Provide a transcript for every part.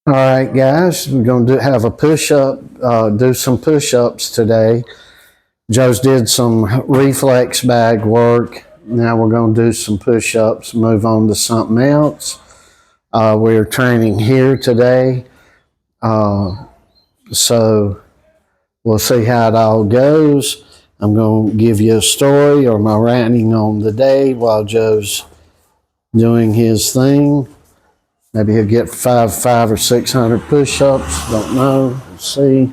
All right, guys, we're going to have a push-up, do some push-ups today. Joe's did some reflex bag work. Now we're going to do some push-ups, move on to something else. We're training here today, so we'll see how it all goes. I'm going to give you a story or my ranting on the day while Joe's doing his thing. Maybe he'll get five or 600 push-ups. Don't know. We'll see.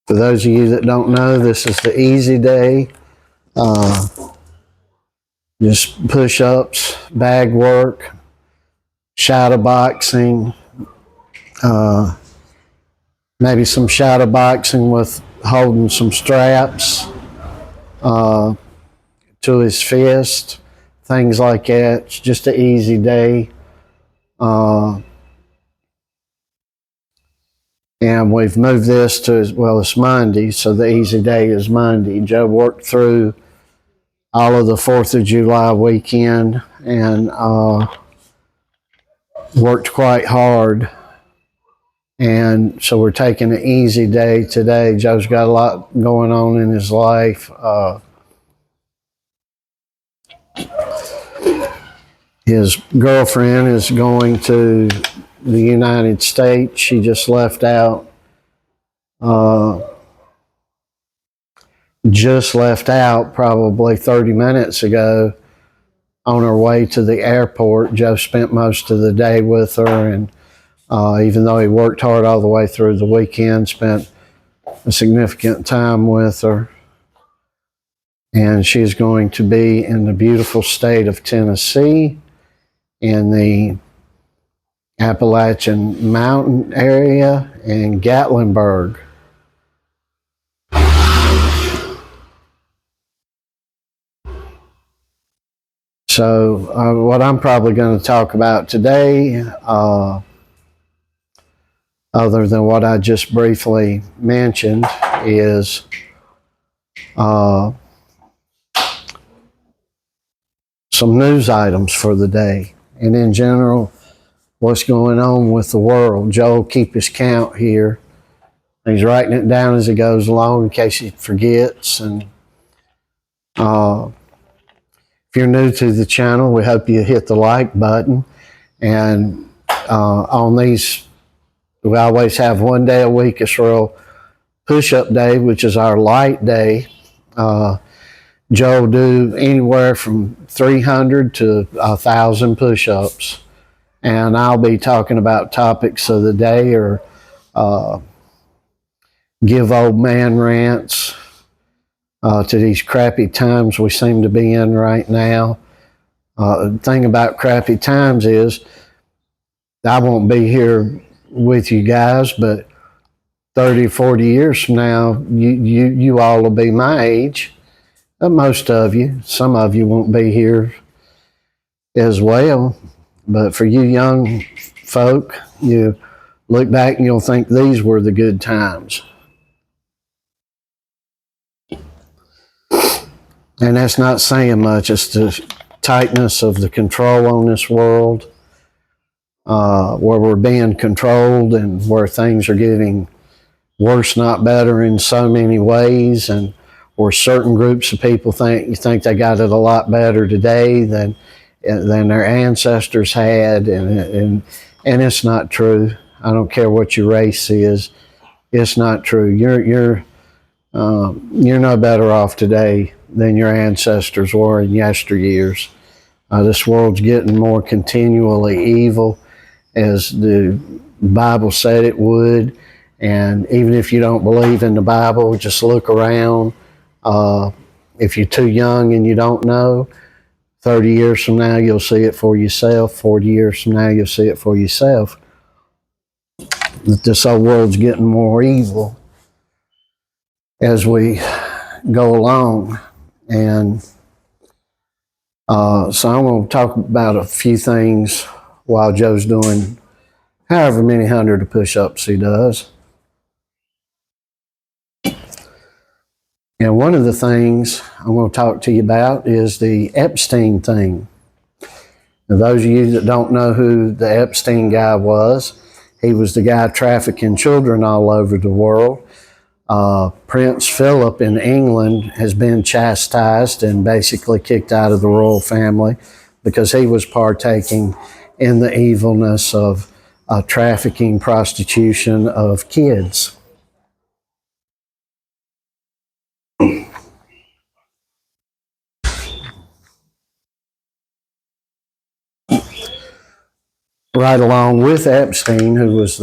For those of you that don't know, this is the easy day. Uh, just push-ups, bag work, shadow boxing, uh, maybe some shadow boxing with holding some straps uh, to his fist, things like that. It's just an easy day. And we've moved this to, well, it's Monday, so the easy day is Monday. Joe worked through all of the 4th of July weekend and worked quite hard. And so we're taking an easy day today. Joe's got a lot going on in his life. His girlfriend is going to the United States. She just left out. Probably 30 minutes ago on her way to the airport. Joe spent most of the day with her, and even though he worked hard all the way through the weekend, spent a significant time with her. And she's going to be in the beautiful state of Tennessee in the Appalachian Mountain area in Gatlinburg. So what I'm probably going to talk about today, other than what I just briefly mentioned, is some news items for the day. And in general, what's going on with the world. Joe will keep his count here. He's writing it down as he goes along in case he forgets. And if you're new to the channel, we hope you hit the like button. And on these, we always have one day a week, Israel push-up day, which is our light day. Joe will do anywhere from 300 to 1,000 push-ups. And I'll be talking about topics of the day or give old man rants to these crappy times we seem to be in right now. The thing about crappy times is I won't be here with you guys, but 30, 40 years from now, you all will be my age. Most of you. Some of you won't be here as well. But for you young folk, you look back and you'll think these were the good times. And that's not saying much. It's the tightness of the control on this world, where we're being controlled and where things are getting worse, not better in so many ways, and where certain groups of people think they got it a lot better today than their ancestors had, and it's not true. I don't care what your race is. It's not true. You're no better off today than your ancestors were in yesteryears. This world's getting more continually evil, as the Bible said it would. And even if you don't believe in the Bible, just look around. If you're too young and you don't know, 30 years from now, you'll see it for yourself. 40 years from now, you'll see it for yourself. This whole world's getting more evil as we go along. And so I'm going to talk about a few things while Joe's doing however many hundred of push-ups he does. And one of the things I'm going to talk to you about is the Epstein thing. Now, those of you that don't know who the Epstein guy was, he was the guy trafficking children all over the world. Prince Philip in England has been chastised and basically kicked out of the royal family because he was partaking in the evilness of trafficking, prostitution of kids. Right along with Epstein, who was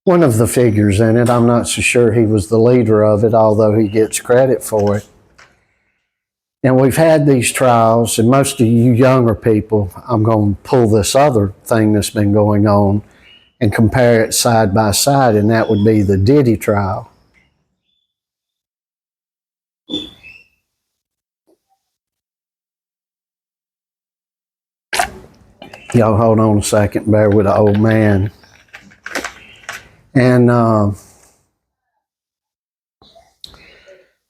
one of the figures in it. I'm not so sure he was the leader of it, although he gets credit for it. And we've had these trials, and most of you younger people, I'm going to pull this other thing that's been going on and compare it side by side, and that would be the Diddy trial. Y'all hold on a second, bear with the old man. And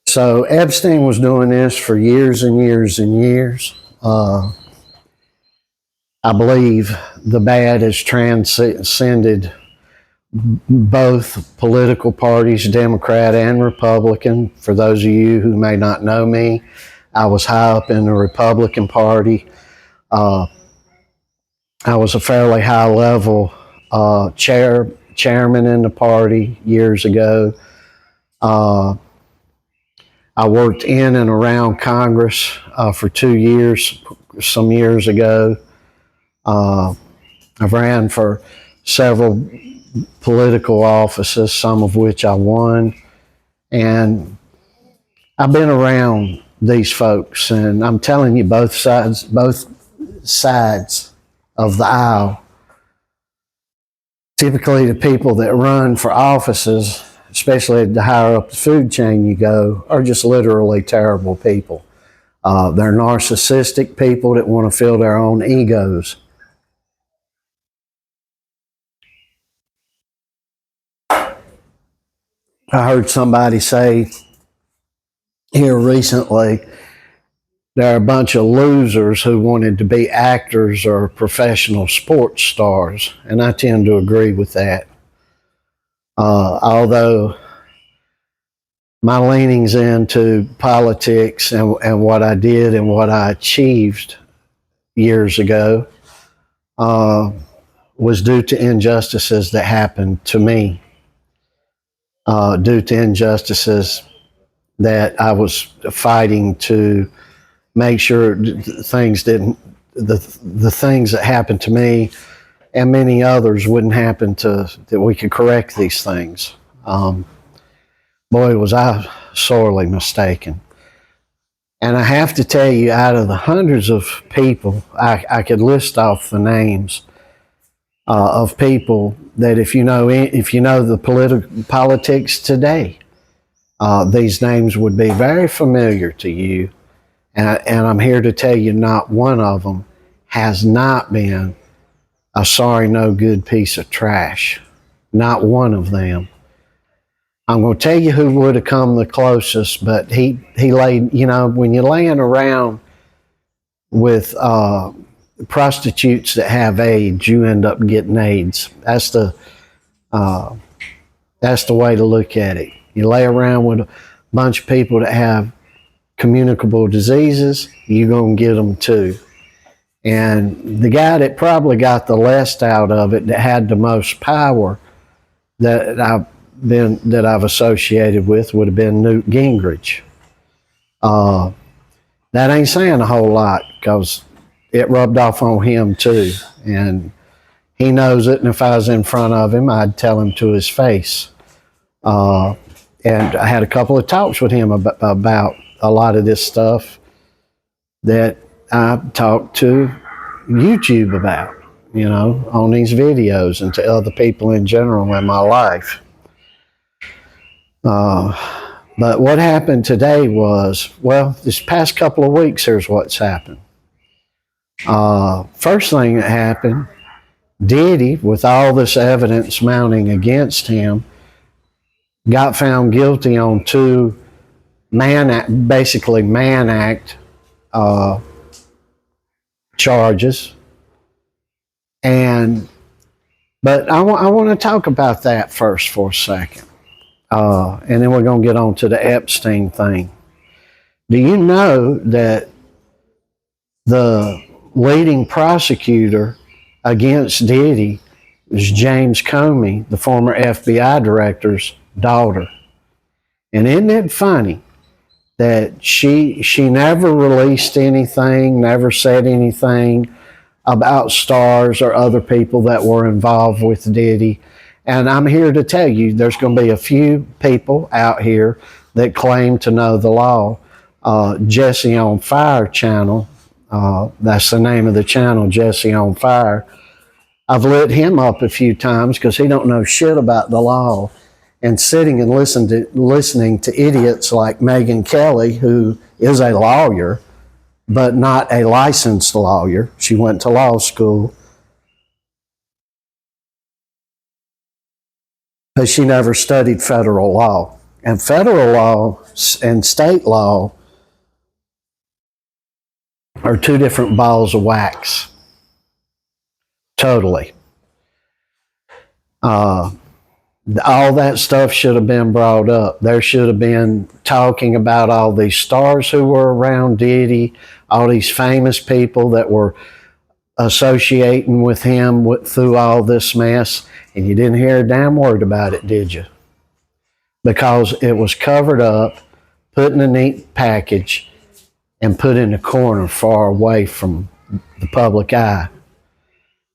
so Epstein was doing this for years and years and years. I believe the bad has transcended both political parties, Democrat and Republican. For those of you who may not know me, I was high up in the Republican Party. I was a fairly high level chairman in the party years ago. I worked in and around Congress for 2 years, some years ago. I've ran for several political offices, some of which I won. And I've been around these folks, and I'm telling you, both sides of the aisle. Typically, the people that run for offices, especially the higher up the food chain you go, are just literally terrible people. They're narcissistic people that want to fill their own egos. I heard somebody say here recently, there are a bunch of losers who wanted to be actors or professional sports stars, and I tend to agree with that. Although my leanings into politics and what I did and what I achieved years ago was due to injustices that happened to me, due to injustices that I was fighting to make sure things didn't, the things that happened to me and many others wouldn't happen, to that we could correct these things. Boy, was I sorely mistaken. And I have to tell you, out of the hundreds of people, I could list off the names of people that if you know the politics today, these names would be very familiar to you. And I'm here to tell you, not one of them has not been a sorry, no good piece of trash. Not one of them. I'm going to tell you who would have come the closest, but he laid, when you're laying around with prostitutes that have AIDS, you end up getting AIDS. That's the way to look at it. You lay around with a bunch of people that have communicable diseases, you're going to get them too. And the guy that probably got the least out of it, that had the most power that I've associated with, would have been Newt Gingrich. That ain't saying a whole lot, because it rubbed off on him too, and he knows it. And if I was in front of him, I'd tell him to his face. And I had a couple of talks with him about a lot of this stuff that I talked to YouTube about, on these videos, and to other people in general in my life. But what happened today was, this past couple of weeks, here's what's happened. First thing that happened, Diddy, with all this evidence mounting against him, got found guilty on two basically Mann Act charges. But I want to talk about that first for a second. And then we're going to get on to the Epstein thing. Do you know that the leading prosecutor against Diddy is James Comey, the former FBI director's daughter? And isn't it funny that she never released anything, never said anything about stars or other people that were involved with Diddy? And I'm here to tell you there's going to be a few people out here that claim to know the law. Jesse on Fire channel, that's the name of the channel, Jesse on Fire. I've lit him up a few times because he don't know shit about the law. And sitting and listening to idiots like Megyn Kelly, who is a lawyer, but not a licensed lawyer. She went to law school, but she never studied federal law. And federal law and state law are two different balls of wax. Totally. All that stuff should have been brought up. There should have been talking about all these stars who were around Diddy, all these famous people that were associating with him through all this mess, and you didn't hear a damn word about it, did you? Because it was covered up, put in a neat package, and put in a corner far away from the public eye.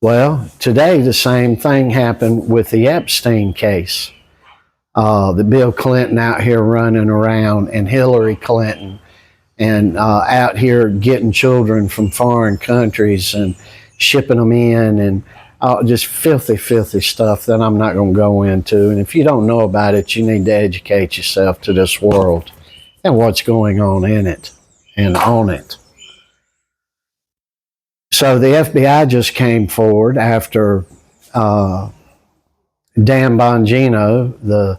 Well, today the same thing happened with the Epstein case. The Bill Clinton out here running around, and Hillary Clinton, and out here getting children from foreign countries and shipping them in, and just filthy, filthy stuff that I'm not going to go into. And if you don't know about it, you need to educate yourself to this world and what's going on in it and on it. So the FBI just came forward after Dan Bongino, the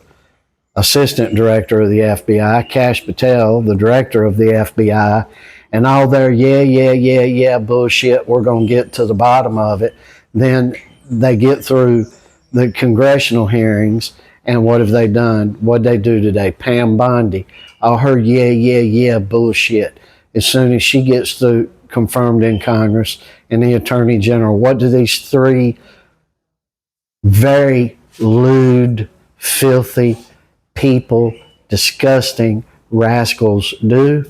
assistant director of the FBI, Kash Patel, the director of the FBI, and all their yeah bullshit, we're going to get to the bottom of it. Then they get through the congressional hearings, and what have they done? What'd they do today? Pam Bondi, all her yeah bullshit. As soon as she gets through confirmed in Congress and the Attorney General, what do these three very lewd, filthy people, disgusting rascals do?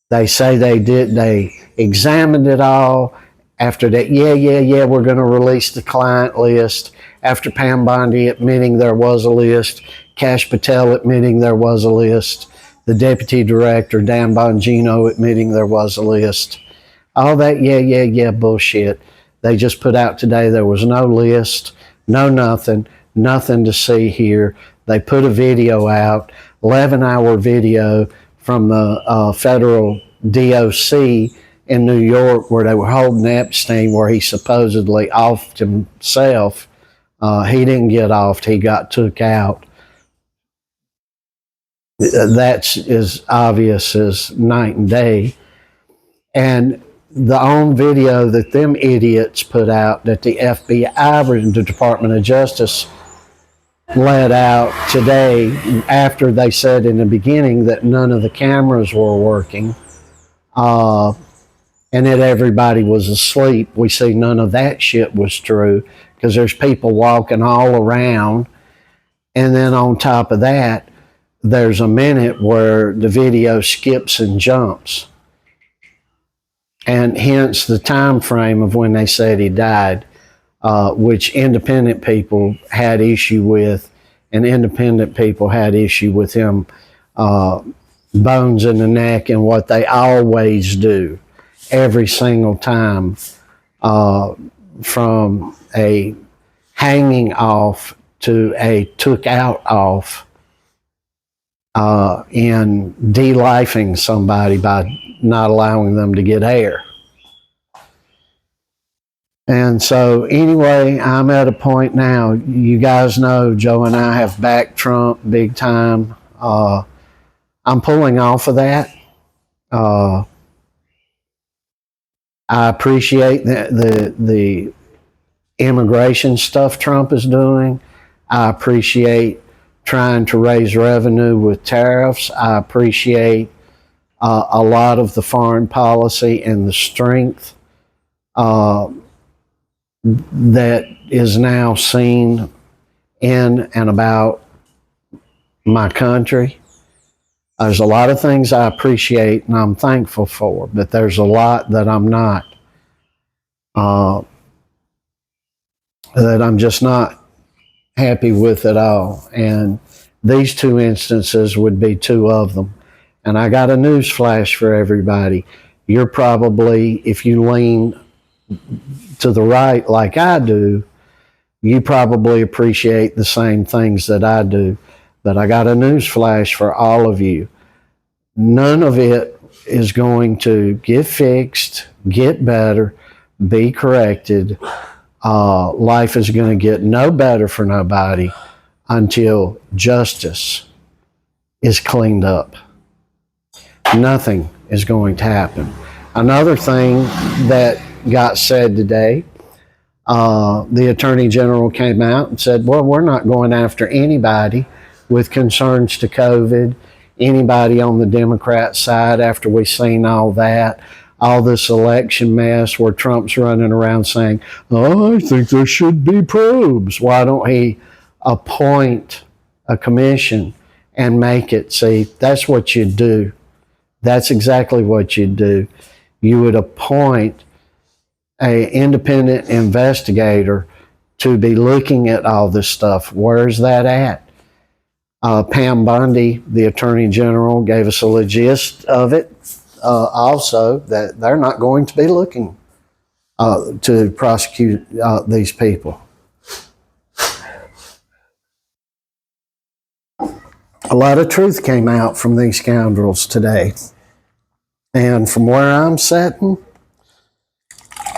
They say they examined it all. After that, we're going to release the client list. After Pam Bondi admitting there was a list, Kash Patel admitting there was a list, the deputy director, Dan Bongino, admitting there was a list. All that bullshit they just put out today. There was no list, no nothing to see here. They put a video out, 11-hour video from the federal DOC in New York, where they were holding Epstein, where he supposedly offed himself. He didn't get offed, he got took out. That's as obvious as night and day. And the own video that them idiots put out, that the FBI, the Department of Justice, let out today, after they said in the beginning that none of the cameras were working, and that everybody was asleep. We see none of that shit was true, because there's people walking all around. And then on top of that, there's a minute where the video skips and jumps. And hence the time frame of when they said he died, which independent people had issue with, and independent people had issue with him, bones in the neck, and what they always do every single time, from a hanging off to a took out off, in de-lifing somebody by not allowing them to get air. And so anyway, I'm at a point now, you guys know Joe and I have backed Trump big time. I'm pulling off of that. I appreciate the immigration stuff Trump is doing. I appreciate trying to raise revenue with tariffs. I appreciate a lot of the foreign policy and the strength that is now seen in and about my country. There's a lot of things I appreciate and I'm thankful for, but there's a lot that I'm not, that I'm just not happy with at all. And these two instances would be two of them. And I got a news flash for everybody. You're probably, if you lean to the right like I do, you probably appreciate the same things that I do. But I got a news flash for all of you. None of it is going to get fixed, get better, be corrected. Life is going to get no better for nobody until justice is cleaned up. Nothing is going to happen. Another thing that got said today, the Attorney General came out and said, well, we're not going after anybody with concerns to COVID, anybody on the Democrat side after we've seen all that, all this election mess where Trump's running around saying, oh, I think there should be probes. Why don't he appoint a commission and make it? See, that's what you do. That's exactly what you do. You would appoint an independent investigator to be looking at all this stuff. Where's that at? Pam Bondi, the Attorney General, gave us a gist of it also, that they're not going to be looking to prosecute these people. A lot of truth came out from these scoundrels today. And from where I'm sitting,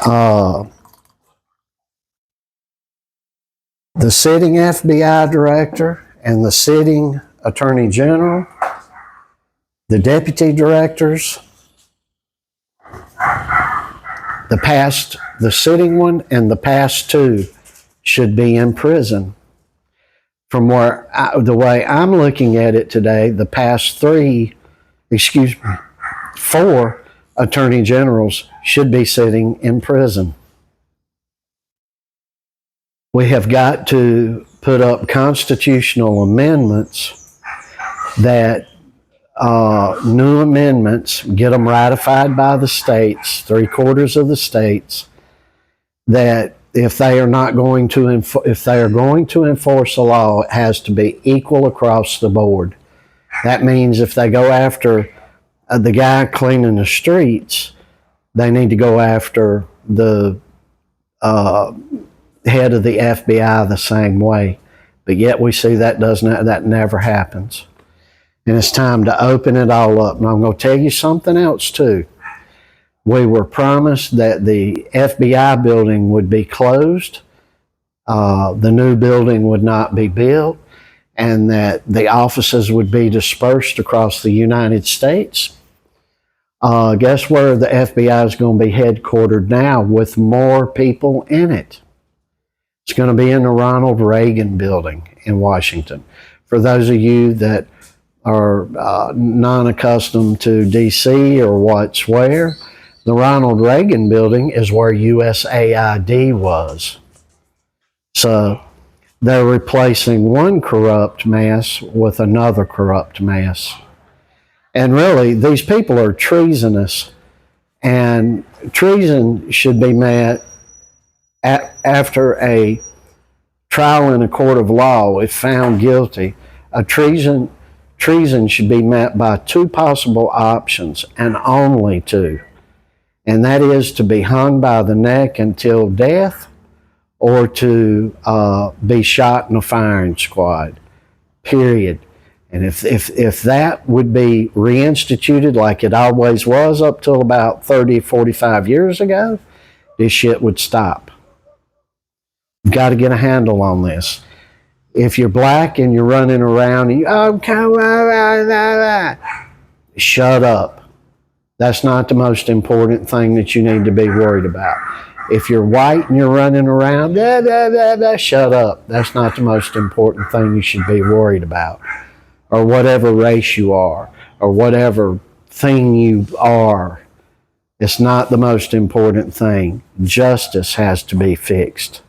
the sitting FBI director and the sitting Attorney General, the deputy directors, the sitting one and the past two should be in prison. From the way I'm looking at it today, the past four attorney generals should be sitting in prison. We have got to put up constitutional amendments that new amendments, get them ratified by the states, 3/4 of the states, that if they are not going to if they are going to enforce a law, it has to be equal across the board. That means if they go after the guy cleaning the streets, they need to go after the head of the FBI the same way. But yet we see that never happens. And it's time to open it all up. And I'm going to tell you something else too. We were promised that the FBI building would be closed, the new building would not be built, and that the offices would be dispersed across the United States. Guess where the FBI is going to be headquartered now with more people in it? It's going to be in the Ronald Reagan building in Washington. For those of you that are non-accustomed to DC or what's where, the Ronald Reagan building is where USAID was. So they're replacing one corrupt mess with another corrupt mess. And really, these people are treasonous, and treason should be met after a trial in a court of law. If found guilty, treason should be met by two possible options, and only two. And that is to be hung by the neck until death, or to be shot in a firing squad, period. And if that would be reinstituted like it always was up till about 30, 45 years ago, this shit would stop. You've got to get a handle on this. If you're black and you're running around and shut up. That's not the most important thing that you need to be worried about. If you're white and you're running around, shut up. That's not the most important thing you should be worried about. Or whatever race you are, or whatever thing you are. It's not the most important thing. Justice has to be fixed.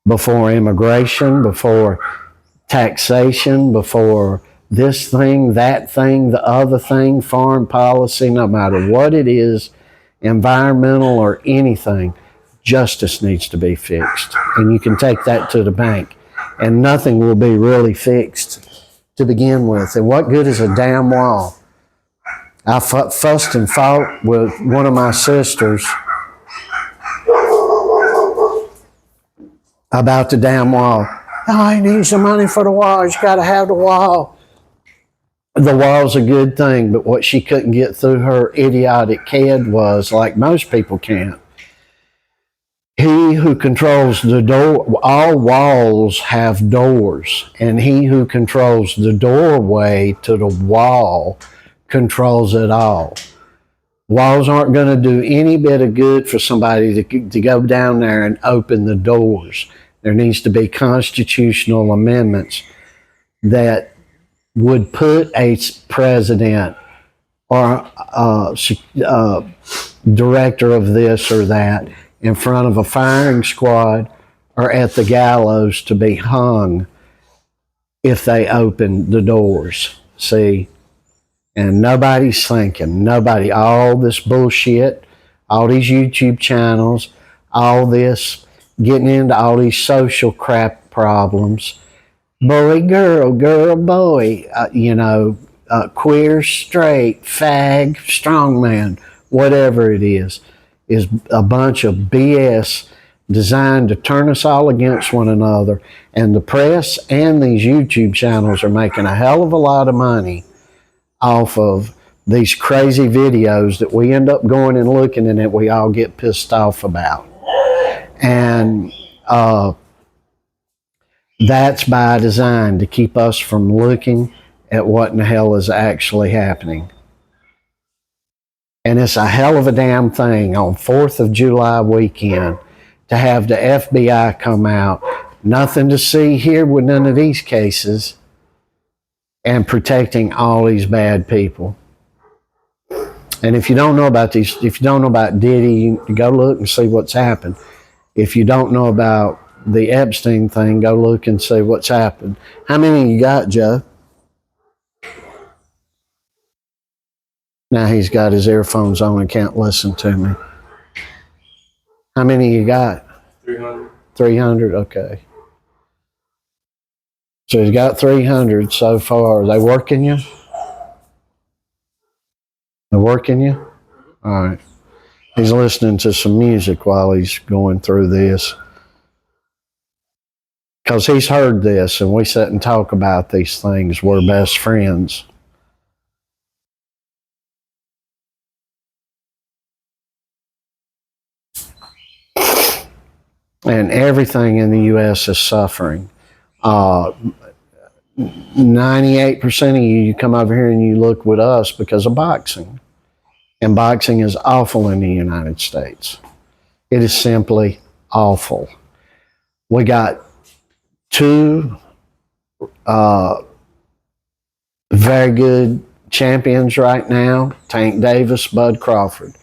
Before immigration, before taxation, before this thing, that thing, the other thing, foreign policy, no matter what it is, environmental or anything, justice needs to be fixed. And you can take that to the bank. And nothing will be really fixed to begin with. And what good is a damn wall? I fussed and fought with one of my sisters about the damn wall. Oh, he needs the money for the wall. He's got to have the wall. The wall's a good thing, but what she couldn't get through her idiotic head was, like most people can't, he who controls the door, all walls have doors, and he who controls the doorway to the wall controls it all. Walls aren't going to do any bit of good for somebody to go down there and open the doors. There needs to be constitutional amendments that would put a president or director of this or that in front of a firing squad or at the gallows to be hung if they open the doors. See? And nobody's thinking. Nobody. All this bullshit, all these YouTube channels, all this getting into all these social crap problems. Boy, girl, boy, queer, straight, fag, strongman, whatever it is a bunch of BS designed to turn us all against one another. And the press and these YouTube channels are making a hell of a lot of money off of these crazy videos that we end up going and looking and that we all get pissed off about. And that's by design, to keep us from looking at what in the hell is actually happening. And it's a hell of a damn thing on 4th of July weekend to have the FBI come out. Nothing to see here with none of these cases, and protecting all these bad people. And if you don't know about these, if you don't know about Diddy, you go look and see what's happened. If you don't know about the Epstein thing, go look and see what's happened. How many you got, Joe? Now he's got his earphones on and can't listen to me. How many you got? 300. 300, okay. So he's got 300 so far. Are they working you? They're working you? All right. He's listening to some music while he's going through this. Because he's heard this, and we sit and talk about these things. We're best friends. And everything in the U.S. is suffering. 98% of you come over here and you look with us because of boxing. And boxing is awful in the United States. It is simply awful. We got two very good champions right now, Tank Davis, Bud Crawford.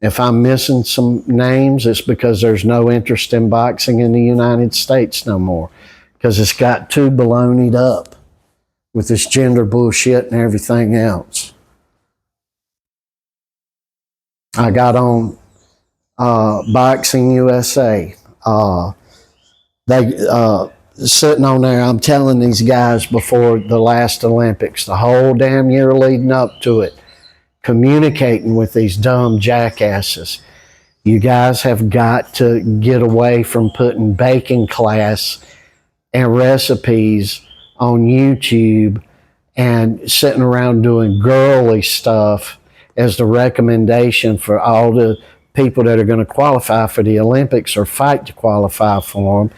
If I'm missing some names, it's because there's no interest in boxing in the United States no more. Because it's got too baloneyed up with this gender bullshit and everything else. I got on Boxing USA. They sitting on there, I'm telling these guys before the last Olympics, the whole damn year leading up to it, communicating with these dumb jackasses. You guys have got to get away from putting baking class and recipes on YouTube and sitting around doing girly stuff as the recommendation for all the people that are going to qualify for the Olympics or fight to qualify for them.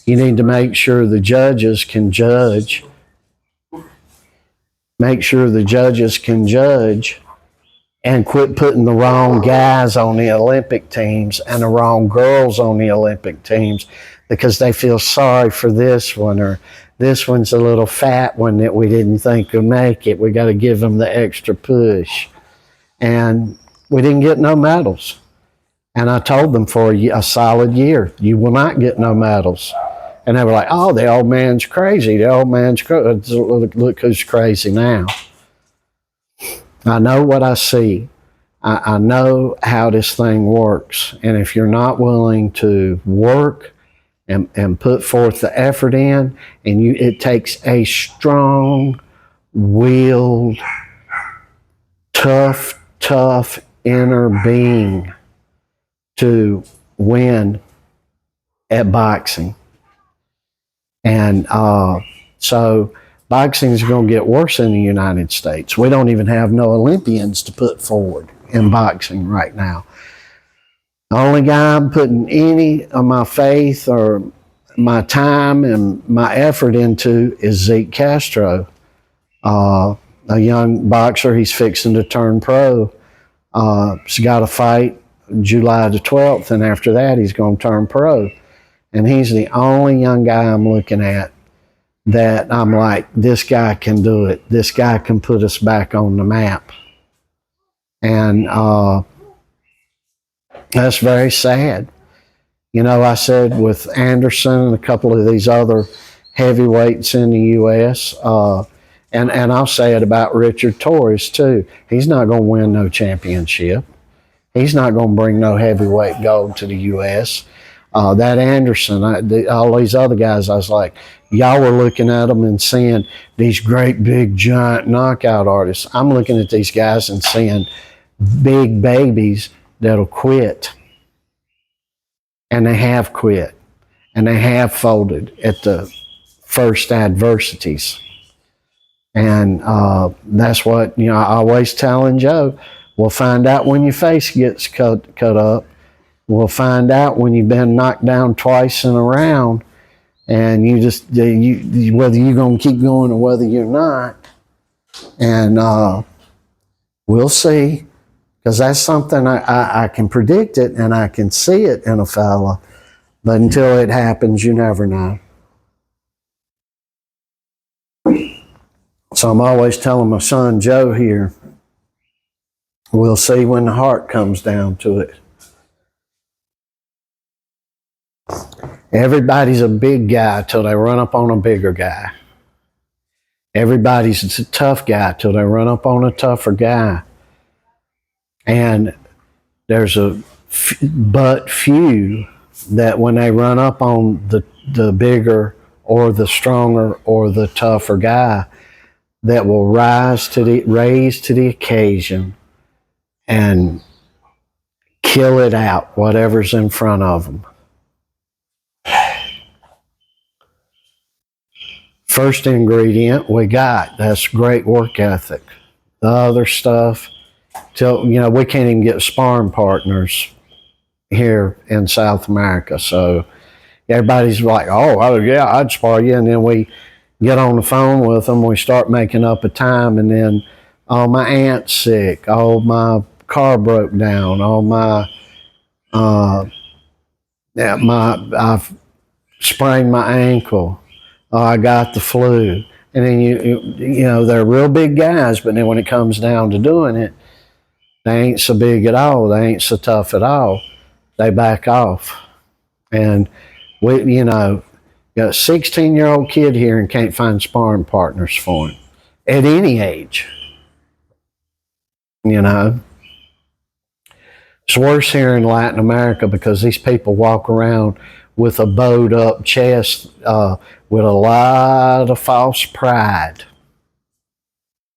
You need to make sure the judges can judge. Make sure the judges can judge and quit putting the wrong guys on the Olympic teams and the wrong girls on the Olympic teams because they feel sorry for this one, or this one's a little fat one that we didn't think would make it. We got to give them the extra push. And we didn't get no medals. And I told them for a solid year, you will not get no medals. And they were like, oh, the old man's crazy. The old man's crazy. Look who's crazy now. I know what I see. I know how this thing works. And if you're not willing to work and put forth the effort in, and it takes a strong-willed, tough inner being to win at boxing. And so boxing is going to get worse in the United States. We don't even have no Olympians to put forward in boxing right now. The only guy I'm putting any of my faith or my time and my effort into is Zeke Castro, a young boxer. He's fixing to turn pro. He's got a fight July the 12th, and after that he's going to turn pro. And he's the only young guy I'm looking at that I'm like, this guy can do it. This guy can put us back on the map. And that's very sad. You know, I said with Anderson and a couple of these other heavyweights in the U.S., and I'll say it about Richard Torres too. He's not going to win no championship. He's not going to bring no heavyweight gold to the U.S. That Anderson, all these other guys, I was like, y'all were looking at them and seeing these great big giant knockout artists. I'm looking at these guys and seeing big babies that'll quit. And they have quit. And they have folded at the first adversities. And that's what, I always telling Joe, we'll find out when your face gets cut up. We'll find out when you've been knocked down twice in a round, and you just whether you're going to keep going or whether you're not. And we'll see, because that's something I can predict it and I can see it in a fella, but until it happens, you never know. So I'm always telling my son Joe here, we'll see when the heart comes down to it. Everybody's a big guy till they run up on a bigger guy. Everybody's a tough guy till they run up on a tougher guy. And there's but few that when they run up on the bigger or the stronger or the tougher guy that will raise to the occasion and kill it out, whatever's in front of them. First ingredient we got, that's great work ethic. The other stuff, we can't even get sparring partners here in South America. So everybody's like, oh yeah, I'd spar you. And then we get on the phone with them, we start making up a time, and then, oh, my aunt's sick, oh, my car broke down, oh, I've sprained my ankle. Oh, I got the flu. And then they're real big guys, but then when it comes down to doing it, they ain't so big at all. They ain't so tough at all. They back off. And got a 16-year-old kid here and can't find sparring partners for him at any age. It's worse here in Latin America because these people walk around with a bowed up chest, with a lot of false pride.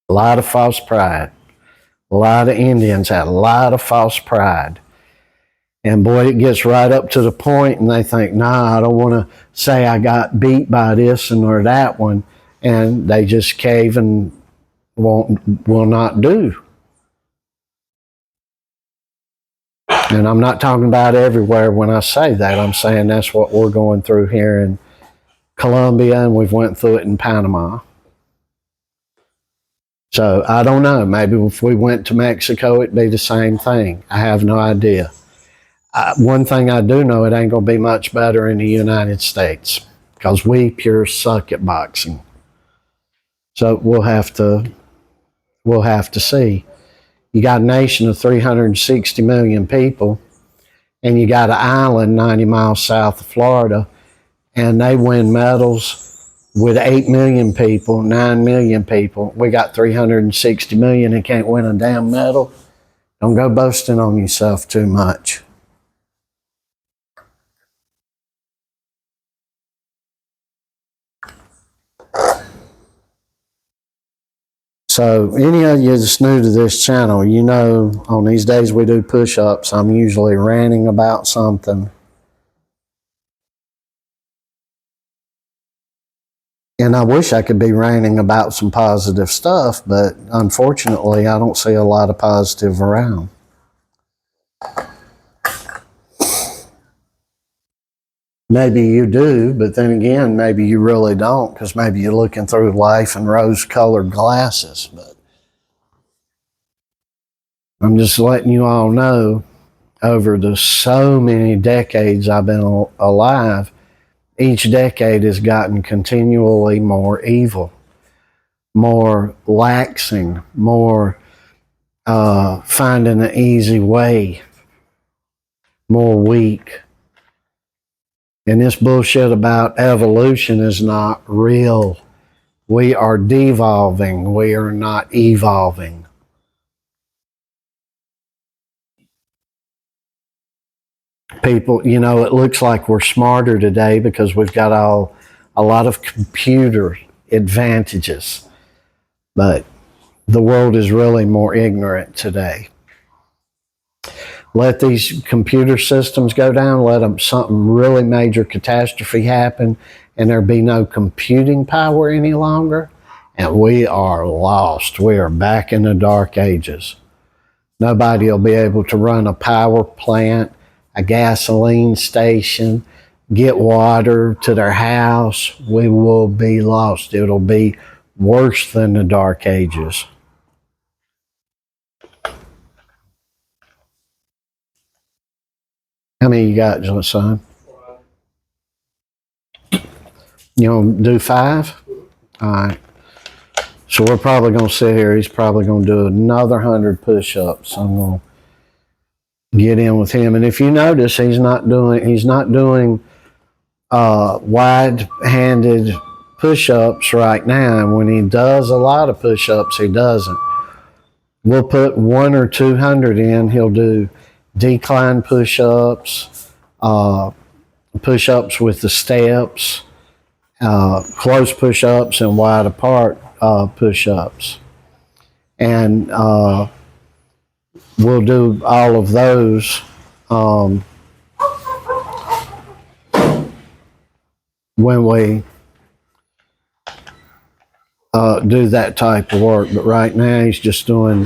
A lot of false pride. A lot of Indians had a lot of false pride. And boy, it gets right up to the point and they think, nah, I don't want to say I got beat by this and or that one. And they just cave and will not do. And I'm not talking about everywhere when I say that. I'm saying that's what we're going through here in Colombia, and we've went through it in Panama. So I don't know. Maybe if we went to Mexico, it'd be the same thing. I have no idea. One thing I do know, it ain't going to be much better in the United States because we pure suck at boxing. So we'll have to see. You got a nation of 360 million people, and you got an island 90 miles south of Florida, and they win medals with 8 million people, 9 million people. We got 360 million and can't win a damn medal. Don't go boasting on yourself too much. So any of you that's new to this channel, you know on these days we do push-ups, I'm usually ranting about something. And I wish I could be ranting about some positive stuff, but unfortunately I don't see a lot of positive around. Maybe you do, but then again, maybe you really don't, because maybe you're looking through life in rose-colored glasses. But I'm just letting you all know, over the so many decades I've been alive, each decade has gotten continually more evil, more laxing, more finding an easy way, more weak. And this bullshit about evolution is not real. We are devolving. We are not evolving. People, you know, it looks like we're smarter today because we've got a lot of computer advantages. But the world is really more ignorant today. Let these computer systems go down, let something really major catastrophe happen, and there be no computing power any longer, and we are lost. We are back in the dark ages. Nobody will be able to run a power plant, a gasoline station, get water to their house. We will be lost. It'll be worse than the dark ages. How many you got, son? You gonna do 5? All right. So we're probably gonna sit here. He's probably gonna do another 100 push-ups. I'm gonna get in with him. And if you notice, he's not doing wide-handed push-ups right now. And when he does a lot of push-ups, he doesn't. We'll put 100 or 200 in. He'll do decline push-ups, push-ups with the steps, close push-ups, and wide apart push-ups. And we'll do all of those when we do that type of work. But right now he's just doing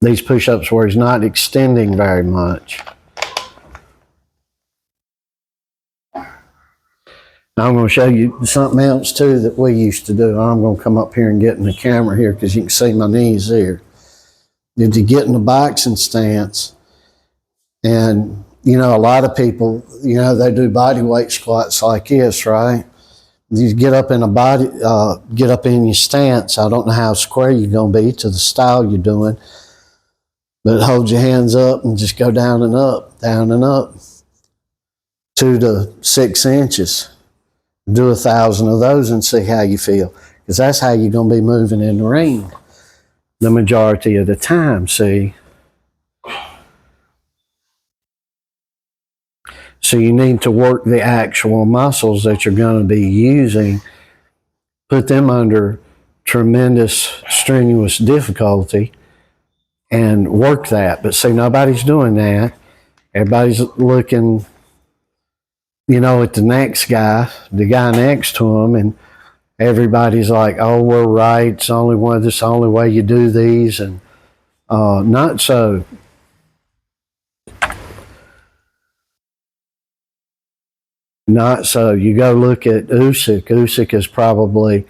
these push-ups where he's not extending very much. Now I'm going to show you something else too that we used to do. I'm going to come up here and get in the camera here because you can see my knees here. Did you get in the boxing stance? And you know, a lot of people, you know, they do body weight squats like this, right? You get up in get up in your stance. I don't know how square you're going to be to the style you're doing, but hold your hands up and just go down and up, 2 to 6 inches. Do 1,000 of those and see how you feel, because that's how you're going to be moving in the ring the majority of the time, see? So you need to work the actual muscles that you're going to be using, put them under tremendous, strenuous difficulty, and work that. But see, nobody's doing that. Everybody's looking, you know, at the next guy, the guy next to him, and everybody's like, oh, we're right. It's the only way you do these. And Not so. Not so. You go look at Usyk. Usyk is probably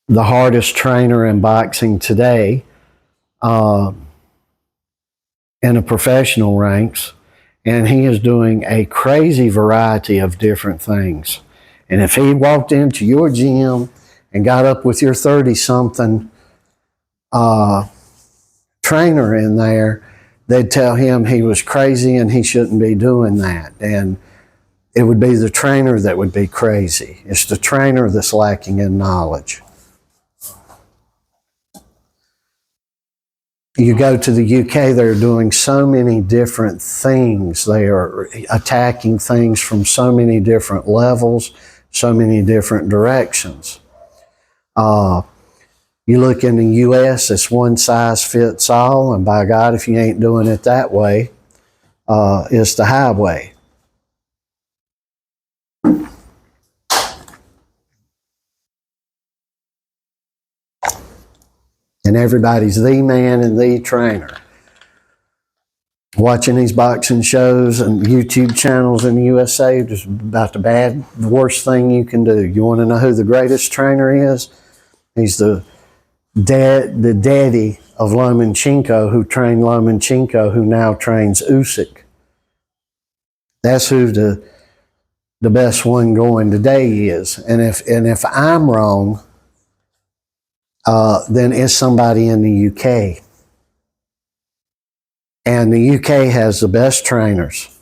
the hardest trainer in boxing today, in the professional ranks, and he is doing a crazy variety of different things. And if he walked into your gym and got up with your 30-something trainer in there, they'd tell him he was crazy and he shouldn't be doing that. And it would be the trainer that would be crazy. It's the trainer that's lacking in knowledge. You go to the UK, they're doing so many different things. They are attacking things from so many different levels, so many different directions. You look in the US, it's one size fits all, and by God, if you ain't doing it that way, it's the highway. And everybody's the man and the trainer. Watching these boxing shows and YouTube channels in the USA is about the worst thing you can do. You want to know who the greatest trainer is? He's the daddy of Lomachenko, who trained Lomachenko, who now trains Usyk. That's who the best one going today is. And if I'm wrong, then it's somebody in the UK. And the UK has the best trainers.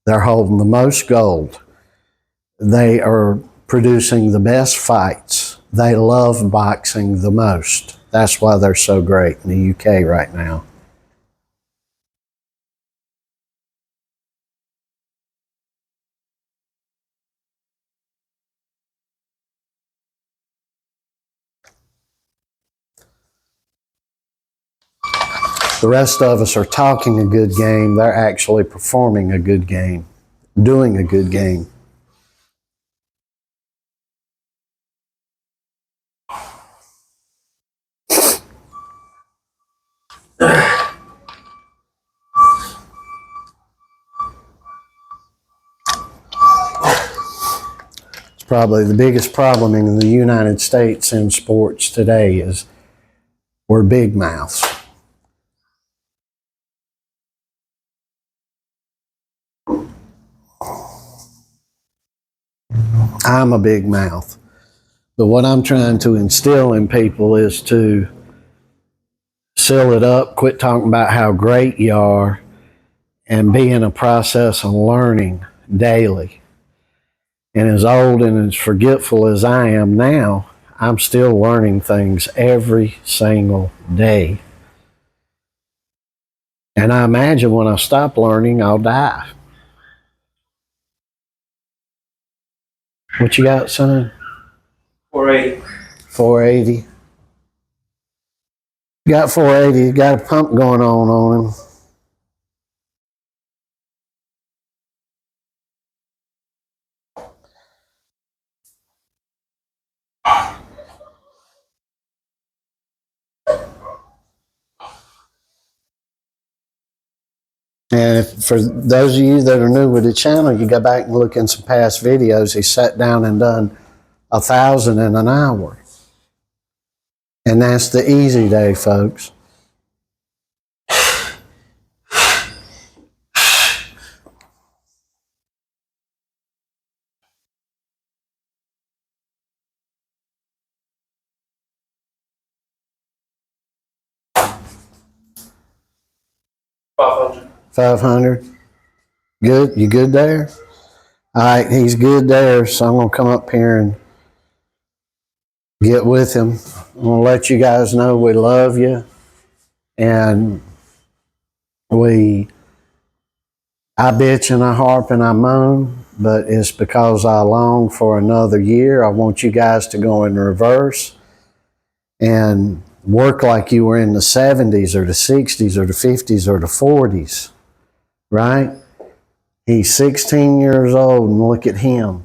They're holding the most gold. They are producing the best fights. They love boxing the most. That's why they're so great in the UK right now. The rest of us are talking a good game. They're actually performing a good game, doing a good game. It's probably the biggest problem in the United States in sports today is we're big mouths. I'm a big mouth. But what I'm trying to instill in people is to seal it up, quit talking about how great you are, and be in a process of learning daily. And as old and as forgetful as I am now, I'm still learning things every single day. And I imagine when I stop learning, I'll die. What you got, son? 480. 480. You got 480. You got a pump going on him. And for those of you that are new with the channel, you go back and look in some past videos. He sat down and done 1,000 in an hour. And that's the easy day, folks. $500. 500. Good? You good there? All right, he's good there, so I'm going to come up here and get with him. I'm going to let you guys know we love you. And I bitch and I harp and I moan, but it's because I long for another year. I want you guys to go in reverse and work like you were in the 70s or the 60s or the 50s or the 40s, right? He's 16 years old and look at him.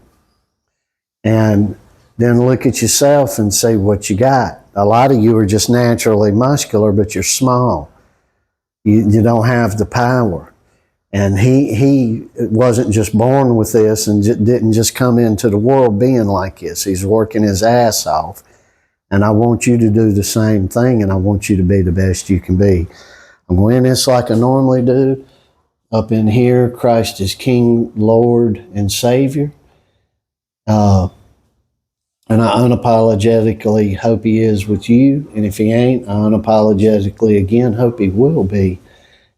And then look at yourself and say what you got. A lot of you are just naturally muscular, but you're small. You don't have the power. And he wasn't just born with this and didn't just come into the world being like this. He's working his ass off. And I want you to do the same thing, and I want you to be the best you can be. I'm going in this like I normally do. Up in here, Christ is King, Lord, and Savior. And I unapologetically hope he is with you. And if he ain't, I unapologetically again hope he will be.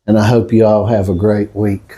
And I hope you all have a great week.